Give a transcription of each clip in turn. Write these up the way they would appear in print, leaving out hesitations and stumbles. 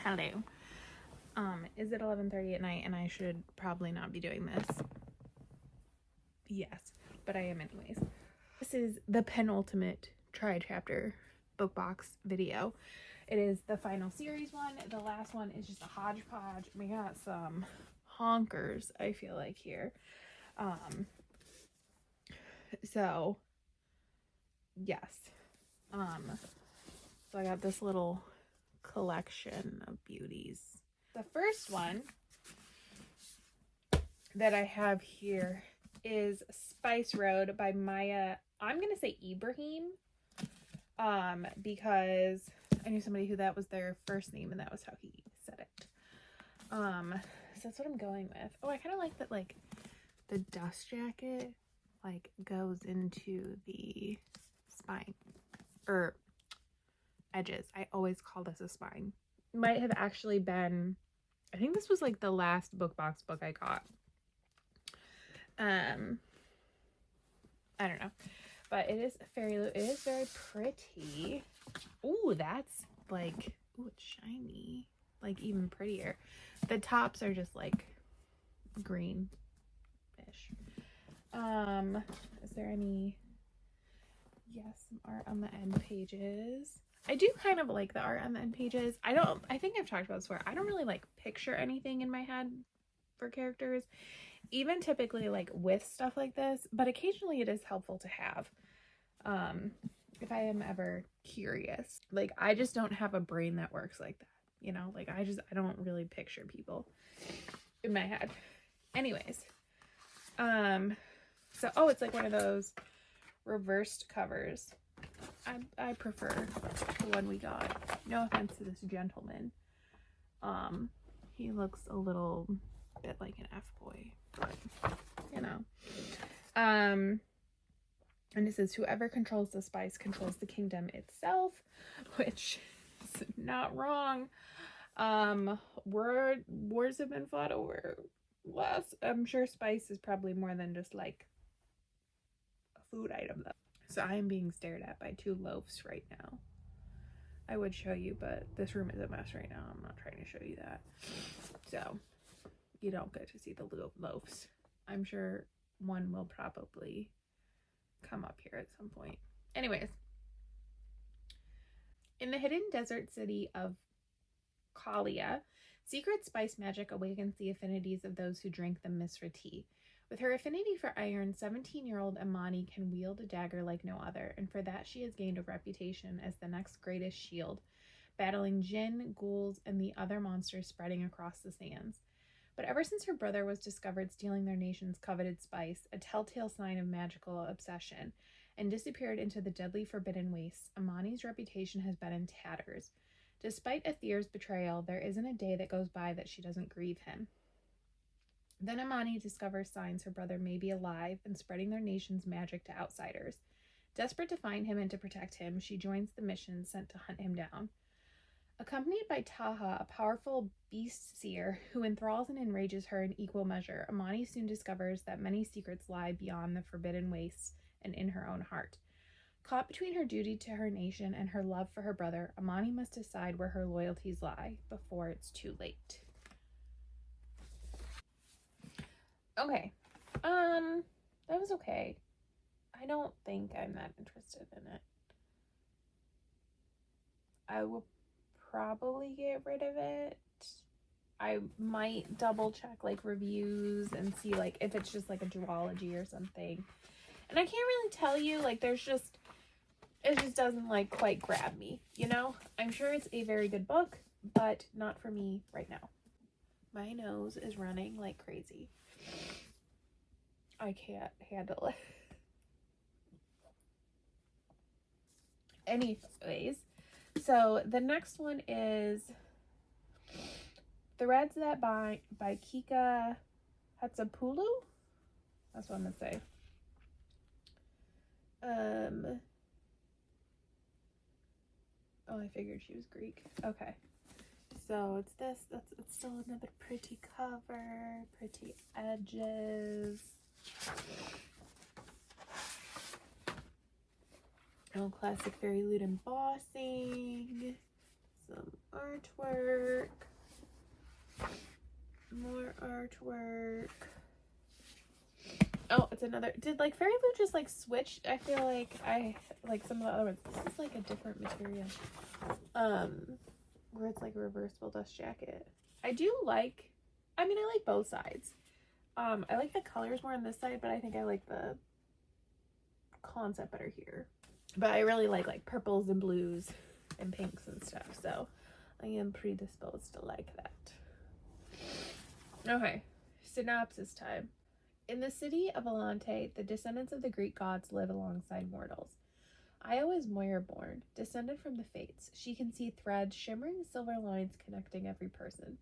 Hello. Is it 11:30 at night and I should probably not be doing this? Yes, but I am anyways. This is the penultimate tri-chapter book box video. It is the final series one. The last one is just a hodgepodge. We got some honkers, I feel like, here. So yes. So I got this little collection of beauties. The first one that I have here is Spice Road by Maiya. I'm gonna say Ibrahim, because I knew somebody who that was their first name and that was how he said it. So that's what I'm going with. Oh, I kind of like that, like the dust jacket like goes into the spine or edges. I always call this a spine. Might have actually been, I think this was like the last book box book I got. I don't know, but it is it is very pretty. Ooh, that's like, ooh, it's shiny, like even prettier. The tops are just like green-ish. Is there any, yes, some art on the end pages. I do kind of like the art on the end pages. I think I've talked about this before. I don't really like picture anything in my head for characters, even typically like with stuff like this, but occasionally it is helpful to have if I am ever curious. Like, I just don't have a brain that works like that, you know, like I don't really picture people in my head. Anyways, so it's like one of those reversed covers. I prefer the one we got. No offense to this gentleman. He looks a little bit like an F-boy, but you know. And it says, whoever controls the spice controls the kingdom itself, which is not wrong. Wars have been fought over less. I'm sure spice is probably more than just like a food item though. So I am being stared at by two loaves right now. I would show you, but this room is a mess right now. I'm not trying to show you that. So you don't get to see the loaves. I'm sure one will probably come up here at some point. Anyways, in the hidden desert city of Kylie, secret spice magic awakens the affinities of those who drink the Misra tea. With her affinity for iron, 17-year-old Amani can wield a dagger like no other, and for that she has gained a reputation as the next greatest shield, battling jinn, ghouls, and the other monsters spreading across the sands. But ever since her brother was discovered stealing their nation's coveted spice, a telltale sign of magical obsession, and disappeared into the deadly forbidden wastes, Amani's reputation has been in tatters. Despite Athir's betrayal, there isn't a day that goes by that she doesn't grieve him. Then Amani discovers signs her brother may be alive and spreading their nation's magic to outsiders. Desperate to find him and to protect him, she joins the mission sent to hunt him down. Accompanied by Taha, a powerful beast seer who enthralls and enrages her in equal measure, Amani soon discovers that many secrets lie beyond the forbidden wastes and in her own heart. Caught between her duty to her nation and her love for her brother, Amani must decide where her loyalties lie before it's too late. Okay. That was okay. I don't think I'm that interested in it. I will probably get rid of it. I might double check like reviews and see like if it's just like a duology or something. And I can't really tell you, like it just doesn't like quite grab me, you know? I'm sure it's a very good book, but not for me right now. My nose is running like crazy. I can't handle it. Anyways, so the next one is Threads That Bind by Kikia Hatzopoulou. That's what I'm gonna say. Oh, I figured she was Greek. Okay. So it's this. It's still another pretty cover, pretty edges. Oh, classic fairy loot embossing. Some artwork. More artwork. Oh, it's another. Did like Fairy Blue just like switch? I feel like I like some of the other ones. This is like a different material. Where it's like a reversible dust jacket. I do like, I mean, I like both sides. I like the colors more on this side, but I think I like the concept better here. But I really like purples and blues and pinks and stuff, so I am predisposed to like that. Okay, synopsis time. In the city of Alante, the descendants of the Greek gods live alongside mortals. Io is Moira-born, descended from the Fates. She can see threads, shimmering silver lines connecting every person.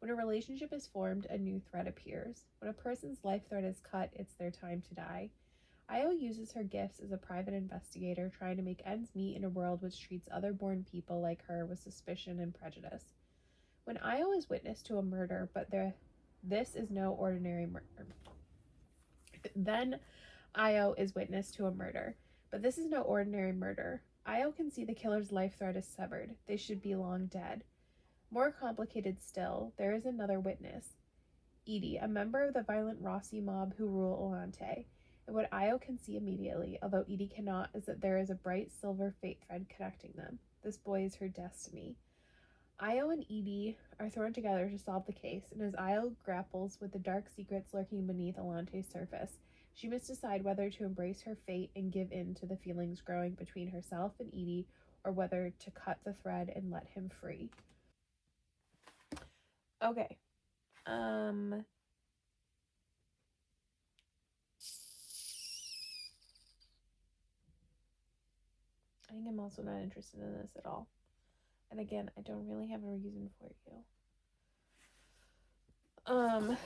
When a relationship is formed, a new thread appears. When a person's life thread is cut, it's their time to die. Io uses her gifts as a private investigator, trying to make ends meet in a world which treats other born people like her with suspicion and prejudice. When Io is witness to a murder, but this is no ordinary murder. Then Io is witness to a murder, but this is no ordinary murder. Io can see the killer's life thread is severed. They should be long dead. More complicated still, there is another witness. Edie, a member of the violent Rossi mob who rule Alante. And what Io can see immediately, although Edie cannot, is that there is a bright silver fate thread connecting them. This boy is her destiny. Io and Edie are thrown together to solve the case, and as Io grapples with the dark secrets lurking beneath Alante's surface, she must decide whether to embrace her fate and give in to the feelings growing between herself and Edie, or whether to cut the thread and let him free. Okay. I think I'm also not interested in this at all. And again, I don't really have a reason for you.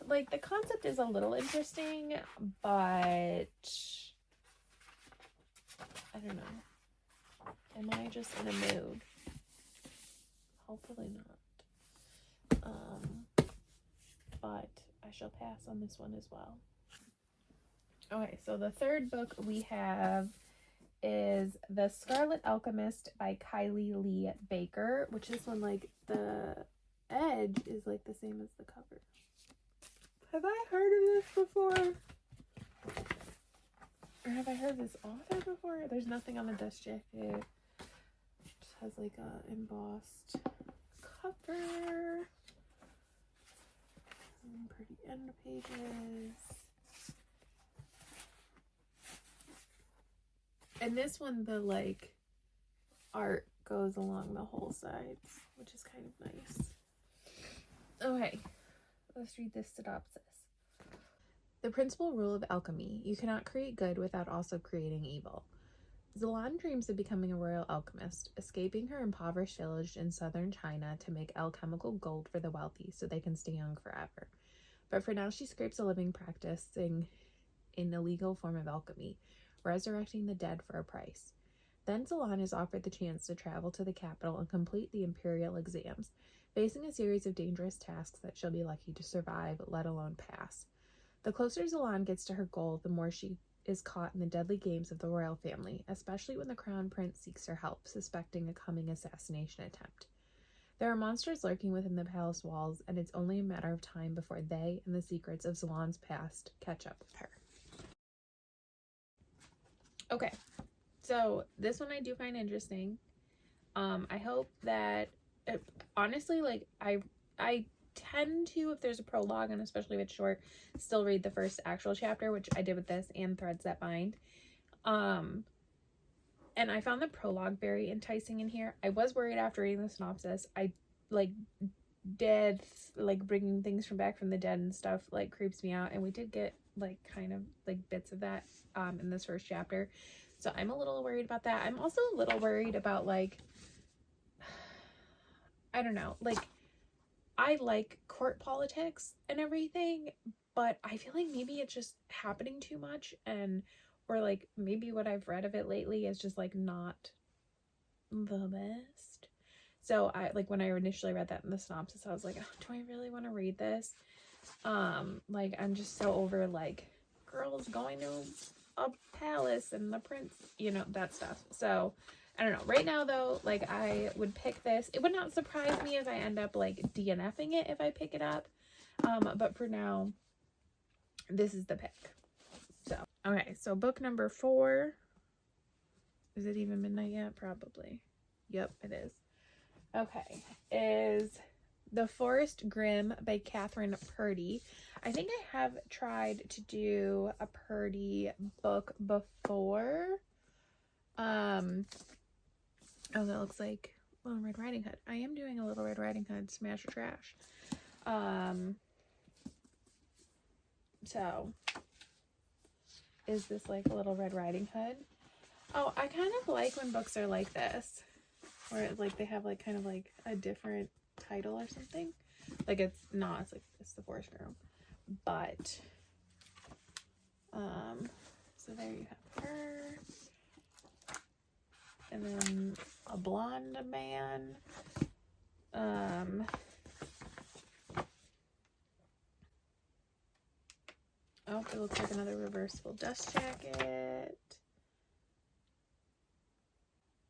Like, the concept is a little interesting, but I don't know. Am I just in a mood? Hopefully not. But I shall pass on this one as well. Okay, so the third book we have is The Scarlet Alchemist by Kylie Lee Baker, which is when like the edge is like the same as the cover. Have I heard of this before? Or have I heard of this author before? There's nothing on the dust jacket. It just has like a embossed cover. Some pretty end pages. And this one, the like art goes along the whole sides, which is kind of nice. Okay, let's read this synopsis. The principal rule of alchemy: you cannot create good without also creating evil. Zilan dreams of becoming a royal alchemist, escaping her impoverished village in southern China to make alchemical gold for the wealthy so they can stay young forever. But for now, she scrapes a living practicing an illegal form of alchemy, resurrecting the dead for a price. Then Zilan is offered the chance to travel to the capital and complete the imperial exams, facing a series of dangerous tasks that she'll be lucky to survive, let alone pass. The closer Zilan gets to her goal, the more she is caught in the deadly games of the royal family, especially when the crown prince seeks her help, suspecting a coming assassination attempt. There are monsters lurking within the palace walls, and it's only a matter of time before they and the secrets of Zilan's past catch up with her. Okay, so this one I do find interesting. I hope that, honestly, like, I tend to, if there's a prologue, and especially if it's short, still read the first actual chapter, which I did with this and Threads That Bind. And I found the prologue very enticing in here. I was worried after reading the synopsis. I, like, bringing things from back from the dead and stuff, like, creeps me out, and we did get, like, kind of, like, bits of that in this first chapter, so I'm a little worried about that. I'm also a little worried about, like, I don't know, like, I like court politics and everything, but I feel like maybe it's just happening too much, or like maybe what I've read of it lately is just like not the best. So I, like, when I initially read that in the synopsis, I was like, oh, do I really want to read this? Like, I'm just so over like girls going to a palace and the prince, you know, that stuff. So I don't know. Right now, though, like, I would pick this. It would not surprise me if I end up, like, DNFing it if I pick it up. But for now, this is the pick. So, okay. So, book number 4. Is it even midnight yet? Probably. Yep, it is. Okay. Is The Forest Grimm by Kathryn Purdie. I think I have tried to do a Purdie book before. Oh, that looks like Little Red Riding Hood. I am doing a Little Red Riding Hood smash or trash. So, is this like a Little Red Riding Hood? Oh, I kind of like when books are like this. Where like they have like kind of like a different title or something. Like it's not, it's like it's The Forest Girl. But, so there you have her. And then a blonde man. Oh, it looks like another reversible dust jacket.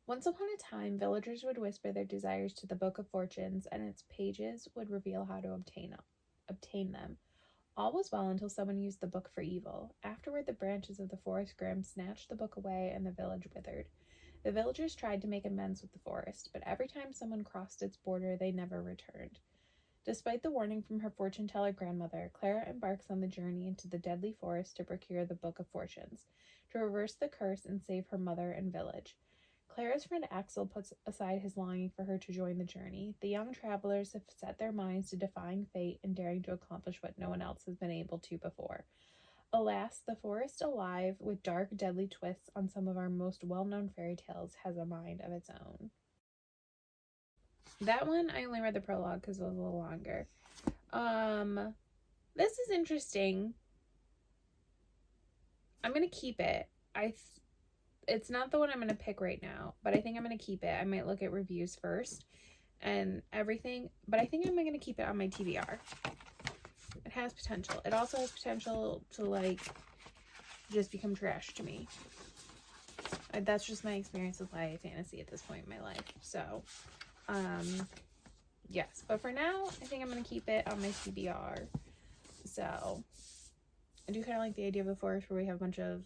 Once upon a time, villagers would whisper their desires to the Book of Fortunes, and its pages would reveal how to obtain them. All was well until someone used the book for evil. Afterward, the branches of the Forest Grimm snatched the book away, and the village withered. The villagers tried to make amends with the forest, but every time someone crossed its border, they never returned. Despite the warning from her fortune-teller grandmother, Clara embarks on the journey into the deadly forest to procure the Book of Fortunes, to reverse the curse and save her mother and village. Clara's friend Axel puts aside his longing for her to join the journey. The young travelers have set their minds to defying fate and daring to accomplish what no one else has been able to before. Alas, the forest, alive with dark, deadly twists on some of our most well-known fairy tales, has a mind of its own. That one, I only read the prologue because it was a little longer. This is interesting. I'm going to keep it. It's not the one I'm going to pick right now, but I think I'm going to keep it. I might look at reviews first and everything, but I think I'm going to keep it on my TBR. It has potential. It also has potential to, like, just become trash to me. That's just my experience with YA fantasy at this point in my life. So, yes. But for now, I think I'm going to keep it on my TBR. So, I do kind of like the idea of the forest where we have a bunch of,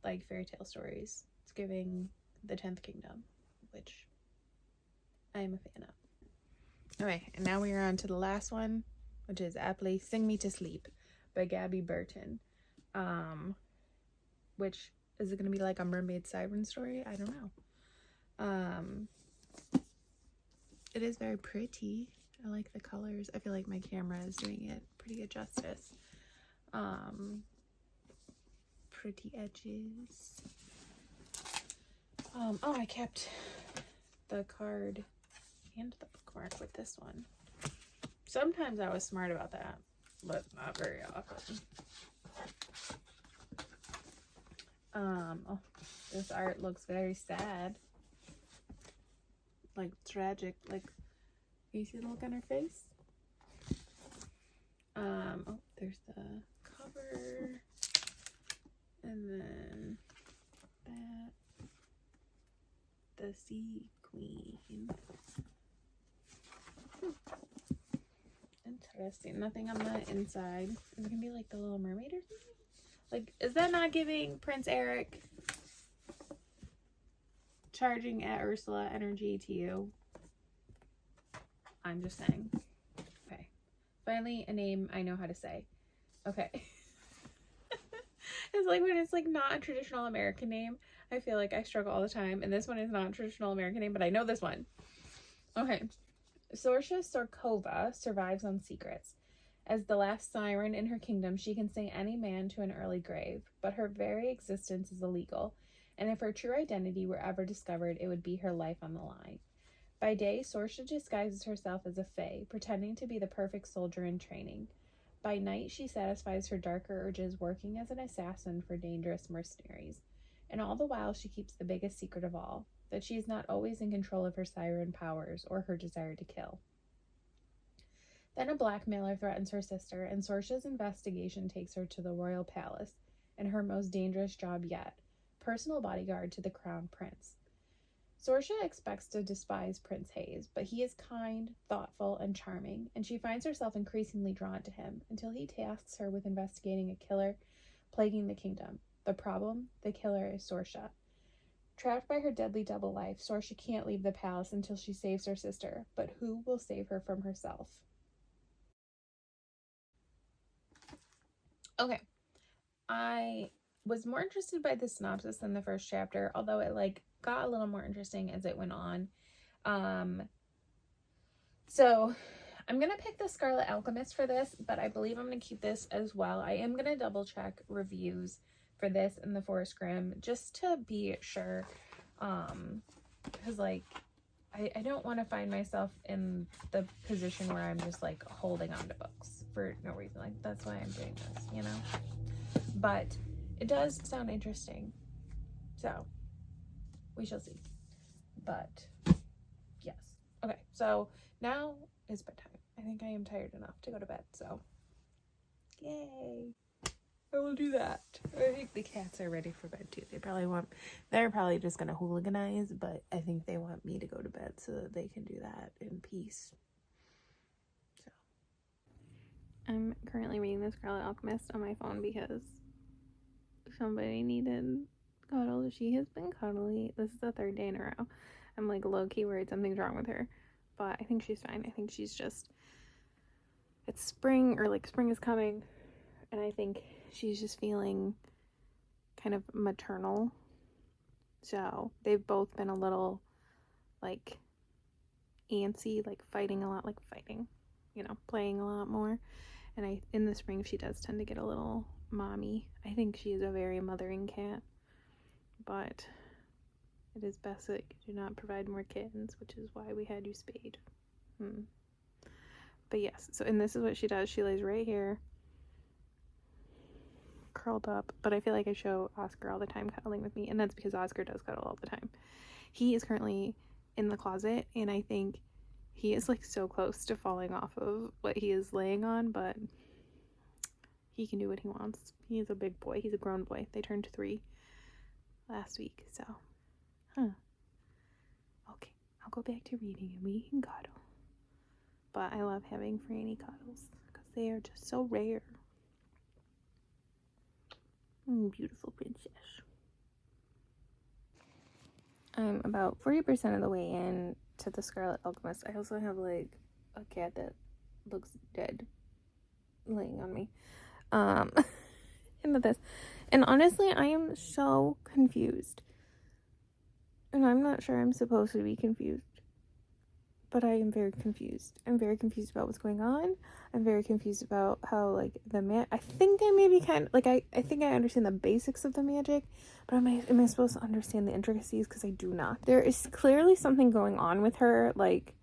like, fairy tale stories. It's giving the 10th Kingdom, which I am a fan of. Okay, and now we are on to the last one, which is aptly Sing Me to Sleep by Gabi Burton. Which, is it going to be like a mermaid siren story? I don't know. It is very pretty. I like the colors. I feel like my camera is doing it pretty good justice. Pretty edges. Oh, I kept the card and the bookmark with this one. Sometimes I was smart about that, but not very often. Oh, this art looks very sad. Like tragic, like, you see the look on her face? Oh, there's the cover. And then that. The Sea Queen. Interesting. Nothing on the inside. Is it gonna be like the Little Mermaid or something? Like, is that not giving Prince Eric charging at Ursula energy to you? I'm just saying. Okay. Finally, a name I know how to say. Okay. It's like when it's like not a traditional American name. I feel like I struggle all the time. And this one is not a traditional American name, but I know this one. Okay. Sorsha Sorkova survives on secrets. As the last siren in her kingdom, she can sing any man to an early grave, but her very existence is illegal, and if her true identity were ever discovered, it would be her life on the line. By day, Sorsha disguises herself as a fae, pretending to be the perfect soldier in training. By night, she satisfies her darker urges working as an assassin for dangerous mercenaries, and all the while she keeps the biggest secret of all, that she is not always in control of her siren powers or her desire to kill. Then a blackmailer threatens her sister, and Sorsha's investigation takes her to the royal palace, and her most dangerous job yet, personal bodyguard to the crown prince. Sorsha expects to despise Prince Hayes, but he is kind, thoughtful, and charming, and she finds herself increasingly drawn to him until he tasks her with investigating a killer plaguing the kingdom. The problem? The killer is Sorsha. Trapped by her deadly double life, Sorsha can't leave the palace until she saves her sister, but who will save her from herself? Okay, I was more interested by the synopsis than the first chapter, although it like got a little more interesting as it went on. So I'm gonna pick the Scarlet Alchemist for this, but I believe I'm gonna keep this as well. I am gonna double check reviews for this and the Forest Grimm just to be sure, because like I don't want to find myself in the position where I'm just like holding on to books for no reason. Like that's why I'm doing this, you know. But it does sound interesting, so we shall see. But yes, okay. So now is bedtime. I think I am tired enough to go to bed. So yay! I will do that. I think the cats are ready for bed too. They're probably just gonna hooliganize, but I think they want me to go to bed so that they can do that in peace. So I'm currently reading the Scarlet Alchemist on my phone because somebody needed cuddle. She has been cuddly. This is the third day in a row. I'm like low-key worried something's wrong with her, but I think she's fine. I think she's just, it's spring, or like spring is coming, and I think she's just feeling kind of maternal. So they've both been a little like antsy, like fighting a lot, like fighting, you know, playing a lot more. And in the spring she does tend to get a little mommy. I think she is a very mothering cat, but it is best that you do not provide more kittens, which is why we had you spayed. But yes, so and this is what she does. She lays right here, curled up, but I feel like I show Oscar all the time cuddling with me, and that's because Oscar does cuddle all the time. He is currently in the closet, and I think he is like so close to falling off of what he is laying on, but he can do what he wants. He's a big boy. He's a grown boy. They turned 3 last week, so okay, I'll go back to reading and we can cuddle. But I love having Franny cuddles because they are just so rare. Beautiful princess. I'm about 40% of the way in to the Scarlet Alchemist. I also have like a cat that looks dead laying on me. Into this. And honestly, I am so confused. And I'm not sure I'm supposed to be confused. But I am very confused. I'm very confused about what's going on. I'm very confused about how, like, I think I maybe kind of, like, I think I understand the basics of the magic, but am I supposed to understand the intricacies? Because I do not. There is clearly something going on with her, like,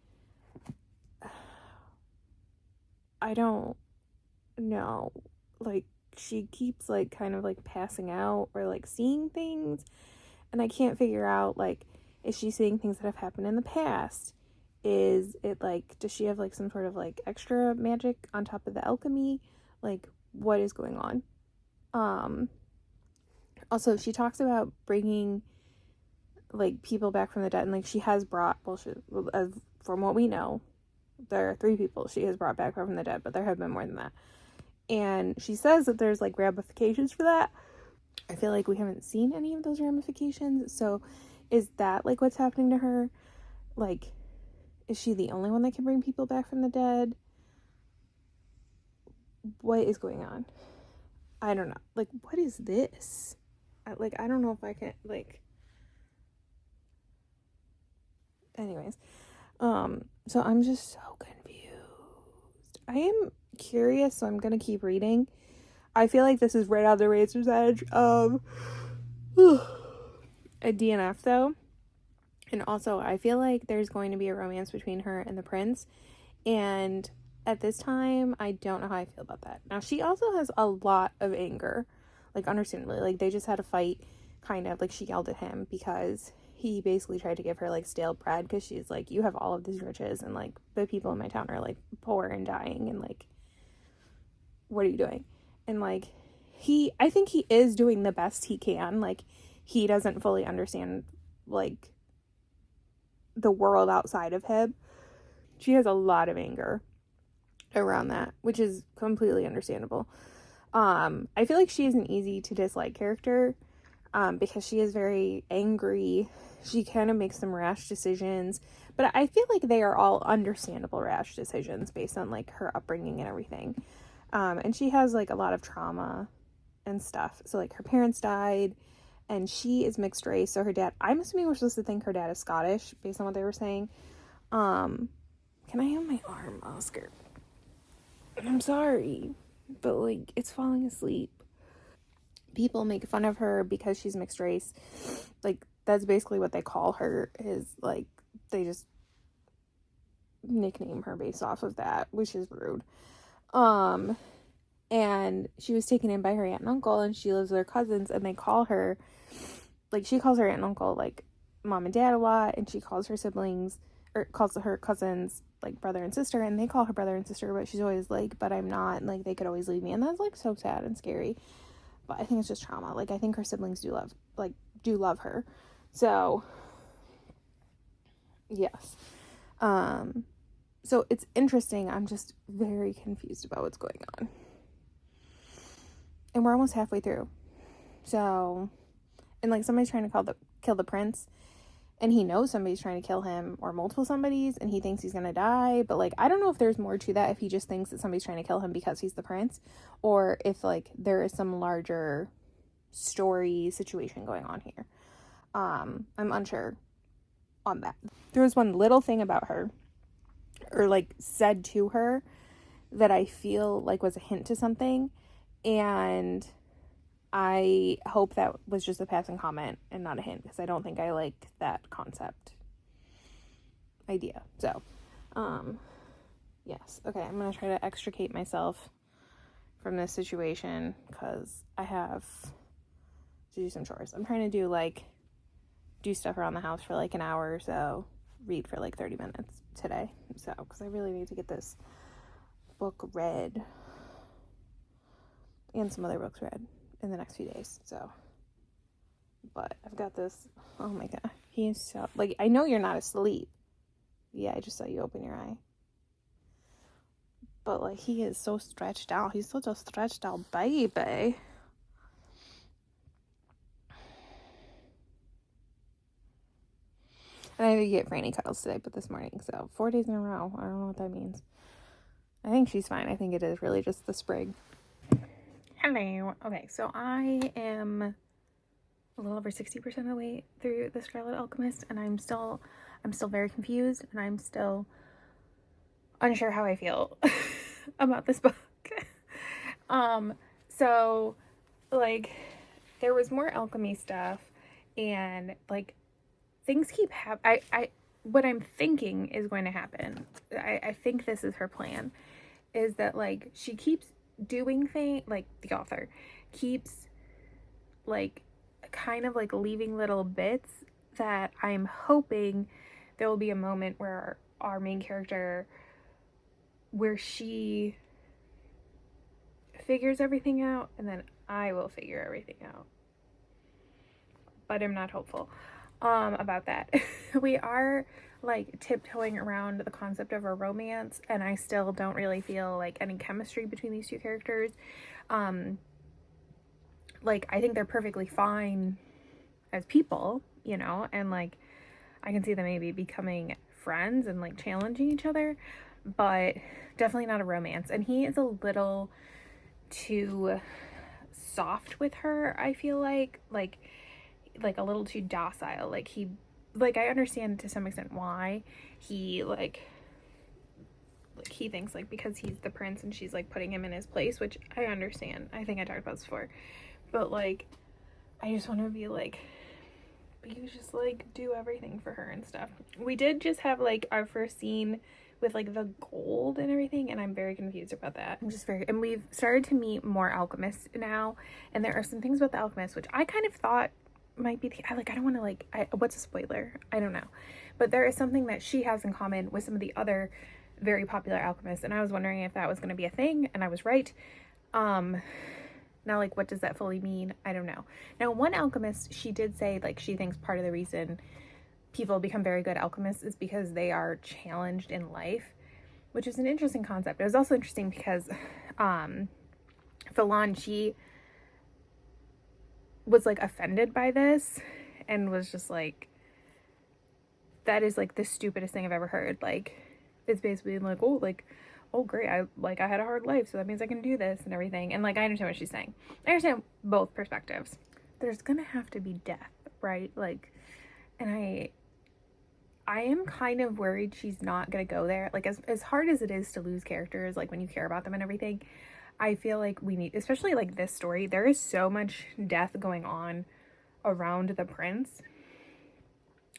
I don't know. Like, she keeps, like, kind of, like, passing out or, like, seeing things, and I can't figure out, like, is she seeing things that have happened in the past? Is it like, does she have like some sort of like extra magic on top of the alchemy? Like, what is going on? Also, she talks about bringing like people back from the dead, and like she has brought, from what we know, there are 3 people she has brought back from the dead, but there have been more than that. And she says that there's like ramifications for that. I feel like we haven't seen any of those ramifications. So is that like what's happening to her? Like, is she the only one that can bring people back from the dead? What is going on? I don't know. Like, what is this? I don't know if I can, like... Anyways. So I'm just so confused. I am curious, so I'm gonna keep reading. I feel like this is right on the razor's edge of a DNF, though. And also, I feel like there's going to be a romance between her and the prince. And at this time, I don't know how I feel about that. Now, she also has a lot of anger. Like, understandably. Like, they just had a fight, kind of. Like, she yelled at him because he basically tried to give her, like, stale bread. Because she's like, you have all of these riches. And, like, the people in my town are, like, poor and dying. And, like, what are you doing? And, like, I think he is doing the best he can. Like, he doesn't fully understand, like, the world outside of him. She has a lot of anger around that, which is completely understandable. I feel like she is an easy to dislike character, because she is very angry. She kind of makes some rash decisions, but I feel like they are all understandable rash decisions based on like her upbringing and everything. And she has like a lot of trauma and stuff. So like her parents died, and she is mixed race. So her dad, I'm assuming we're supposed to think her dad is Scottish based on what they were saying. Can I have my arm, Oscar? I'm sorry, but like it's falling asleep. People make fun of her because she's mixed race. Like that's basically what they call her, is like they just nickname her based off of that, which is rude. And she was taken in by her aunt and uncle, and she lives with her cousins, and they call her, like, she calls her aunt and uncle like mom and dad a lot, and she calls her siblings, or calls her cousins like brother and sister, and they call her brother and sister, but she's always like, but I'm not, and like they could always leave me, and that's like so sad and scary. But I think it's just trauma. Like I think her siblings do love her. So yes. So it's interesting. I'm just very confused about what's going on. And we're almost halfway through. So, and like somebody's trying to kill the prince, and he knows somebody's trying to kill him, or multiple somebody's, and he thinks he's gonna die. But like I don't know if there's more to that, if he just thinks that somebody's trying to kill him because he's the prince, or if like there is some larger story situation going on here. I'm unsure on that. There was one little thing about her, or like said to her, that I feel like was a hint to something, and I hope that was just a passing comment and not a hint, because I don't think I like that concept idea. So, yes. Okay, I'm going to try to extricate myself from this situation, because I have to do some chores. I'm trying to do stuff around the house for like an hour or so, read for like 30 minutes today. So, because I really need to get this book read, and some other books read in the next few days. So, but I've got this. Oh my god, he is so, like, I know you're not asleep. Yeah, I just saw you open your eye. But like, he is so stretched out. He's such a stretched out baby. And I did get Franny cuddles today, but this morning, so 4 days in a row. I don't know what that means. I think she's fine. I think it is really just the sprig. Hello. Okay, so I am a little over 60% of the way through the Scarlet Alchemist, and I'm still very confused, and I'm still unsure how I feel about this book. So like there was more alchemy stuff, and like things keep happening. What I'm thinking is going to happen, I think this is her plan, is that like she keeps doing things, like the author keeps like kind of like leaving little bits that I'm hoping there will be a moment where our main character, where she figures everything out, and then I will figure everything out. But I'm not hopeful about that. We are like tiptoeing around the concept of a romance, and I still don't really feel like any chemistry between these two characters. Like I think they're perfectly fine as people, you know, and like I can see them maybe becoming friends and like challenging each other, but definitely not a romance. And he is a little too soft with her, I feel like a little too docile. Like I understand to some extent why he he thinks like because he's the prince and she's like putting him in his place, which I understand. I think I talked about this before, but like I just want to be like, but you just like do everything for her and stuff. We did just have like our first scene with like the gold and everything, and I'm very confused about that. And we've started to meet more alchemists now, and there are some things about the alchemist which I kind of thought might be I don't want to what's a spoiler? I don't know. But there is something that she has in common with some of the other very popular alchemists, and I was wondering if that was going to be a thing, and I was right. Now, like, what does that fully mean? I don't know. Now, one alchemist, she did say, like, she thinks part of the reason people become very good alchemists is because they are challenged in life, which is an interesting concept. It was also interesting because Falon, she was like offended by this and was just like, that is like the stupidest thing I've ever heard. Like, it's basically like, oh great, I had a hard life, so that means I can do this and everything. And like, I understand what she's saying. I understand both perspectives. There's gonna have to be death, right? Like, and I am kind of worried she's not gonna go there. Like, as hard as it is to lose characters, like when you care about them and everything, I feel like we need, especially like this story, there is so much death going on around the prince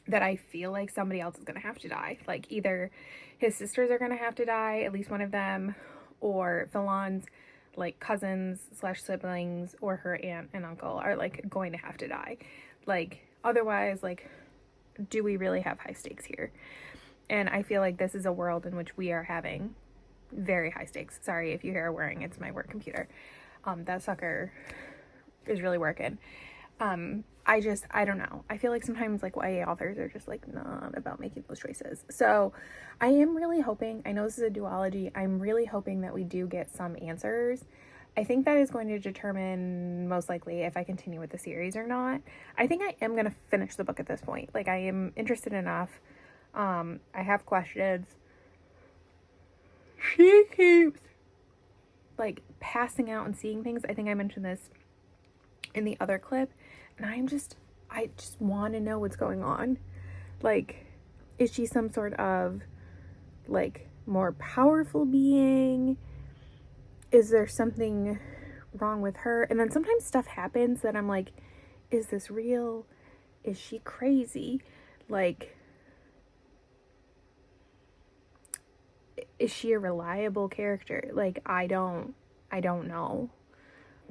that I feel like somebody else is gonna have to die. Like, either his sisters are gonna have to die, at least one of them, or Falon's like cousins / siblings or her aunt and uncle are like going to have to die. Like, otherwise, like, do we really have high stakes here? And I feel like this is a world in which we are having very high stakes. Sorry if you hear whirring, it's my work computer. That sucker is really working. I don't know. I feel like sometimes like YA authors are just like not about making those choices. So I am really hoping, I know this is a duology, I'm really hoping that we do get some answers. I think that is going to determine most likely if I continue with the series or not. I think I am going to finish the book at this point. Like, I am interested enough. I have questions. She keeps like passing out and seeing things. I think I mentioned this in the other clip, and I just want to know what's going on. Like, is she some sort of like more powerful being? Is there something wrong with her? And then sometimes stuff happens that I'm like, is this real? Is she crazy? Like, is she a reliable character? Like, I don't know.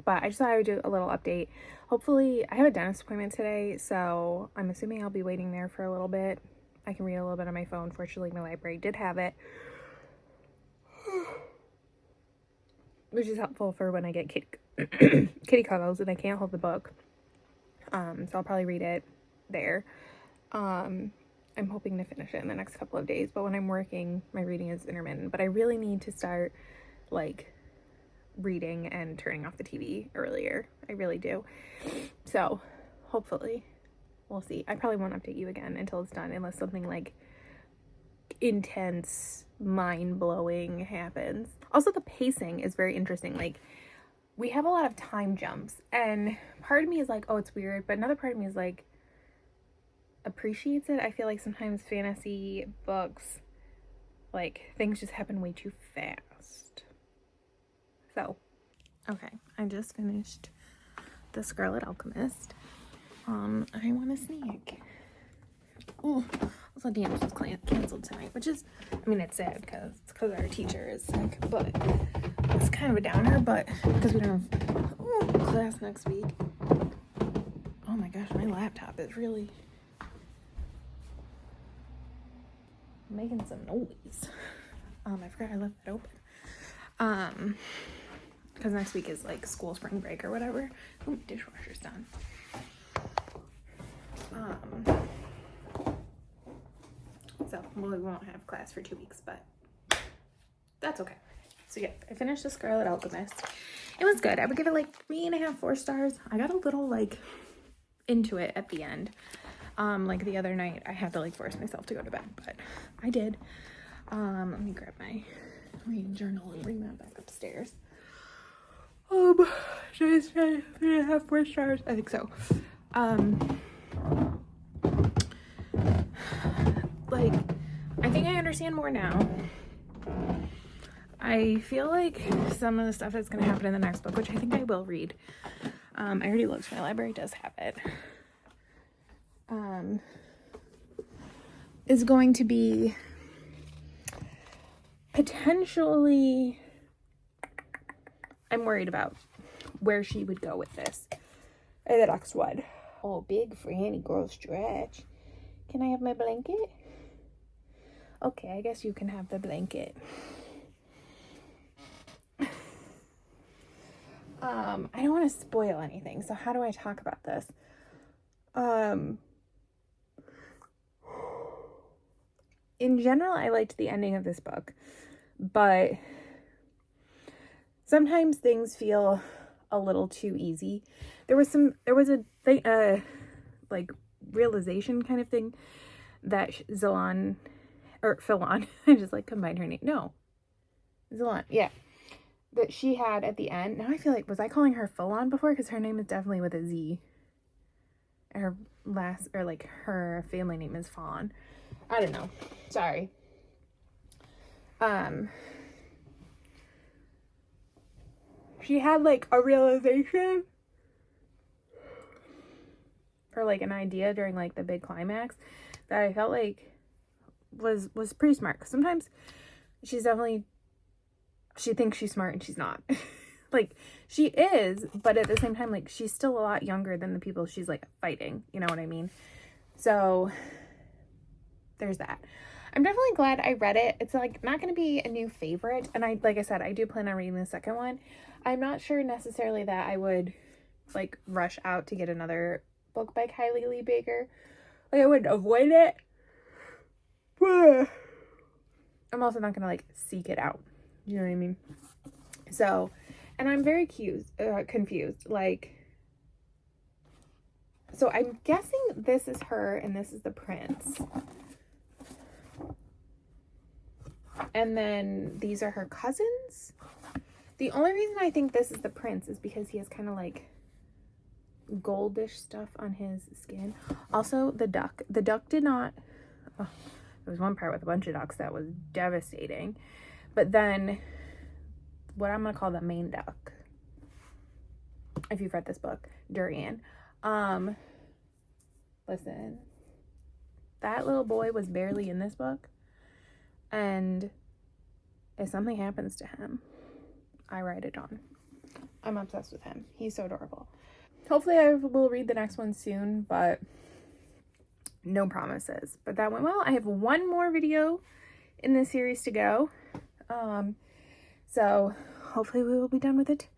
But I just thought I would do a little update. Hopefully, I have a dentist appointment today, so I'm assuming I'll be waiting there for a little bit. I can read a little bit on my phone. Fortunately, my library did have it, which is helpful for when I get kitty cuddles and I can't hold the book. So I'll probably read it there. I'm hoping to finish it in the next couple of days, but when I'm working, my reading is intermittent. But I really need to start like reading and turning off the TV earlier. I really do. So hopefully, we'll see. I probably won't update you again until it's done, unless something like intense, mind-blowing happens. Also, the pacing is very interesting. Like, we have a lot of time jumps, and part of me is like, oh, it's weird, but another part of me is like, appreciates it. I feel like sometimes fantasy books, like, things just happen way too fast. So, okay, I just finished the Scarlet Alchemist. I want a snack. Oh, also dance was canceled tonight, which is, I mean, it's sad because our teacher is sick, but it's kind of a downer, but because we don't have class next week. Oh my gosh, my laptop is really making some noise. I forgot I left that open. Because next week is like school spring break or whatever. Ooh, dishwasher's done. So we won't have class for 2 weeks, but that's okay. So yeah, I finished the Scarlet Alchemist. It was good. I would give it like 3.5, 4 stars. I got a little like into it at the end. Like the other night, I had to like force myself to go to bed, but I did. Let me grab my reading journal and bring that back upstairs. Should I say 3.5, 4 stars? I think so. Like, I think I understand more now. I feel like some of the stuff that's going to happen in the next book, which I think I will read. I already looked. My library does have it. Is going to be potentially, I'm worried about where she would go with this. The next one. Oh, big Franny girl stretch. Can I have my blanket? Okay, I guess you can have the blanket. I don't want to spoil anything, so how do I talk about this? in general, I liked the ending of this book, but sometimes things feel a little too easy. There was a thing, like realization kind of thing that Philon, I just like combined her name. No, Zalon, yeah, that she had at the end. Now I feel like, was I calling her Philon before? Because her name is definitely with a Z. Her last, or like her family name is Fawn. I don't know. Sorry. She had like a realization or like an idea during like the big climax that I felt like was pretty smart. 'Cause sometimes she thinks she's smart and she's not. Like, she is, but at the same time, like, she's still a lot younger than the people she's like fighting, you know what I mean? So there's that. I'm definitely glad I read it. It's like not going to be a new favorite, and like I said, I do plan on reading the second one. I'm not sure necessarily that I would like rush out to get another book by Kylie Lee Baker. Like, I wouldn't avoid it, but I'm also not gonna like seek it out, you know what I mean? So, and I'm very confused, like, so I'm guessing this is her and this is the prince. And then these are her cousins. The only reason I think this is the prince is because he has kind of like goldish stuff on his skin. Also, the duck. The duck did not... Oh, there was one part with a bunch of ducks that was devastating. But then, what I'm going to call the main duck, if you've read this book, Durian. Listen, that little boy was barely in this book. And if something happens to him, I write it on. I'm obsessed with him. He's so adorable. Hopefully I will read the next one soon, but no promises. But that went well. I have one more video in this series to go. So hopefully we will be done with it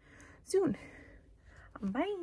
soon. Bye.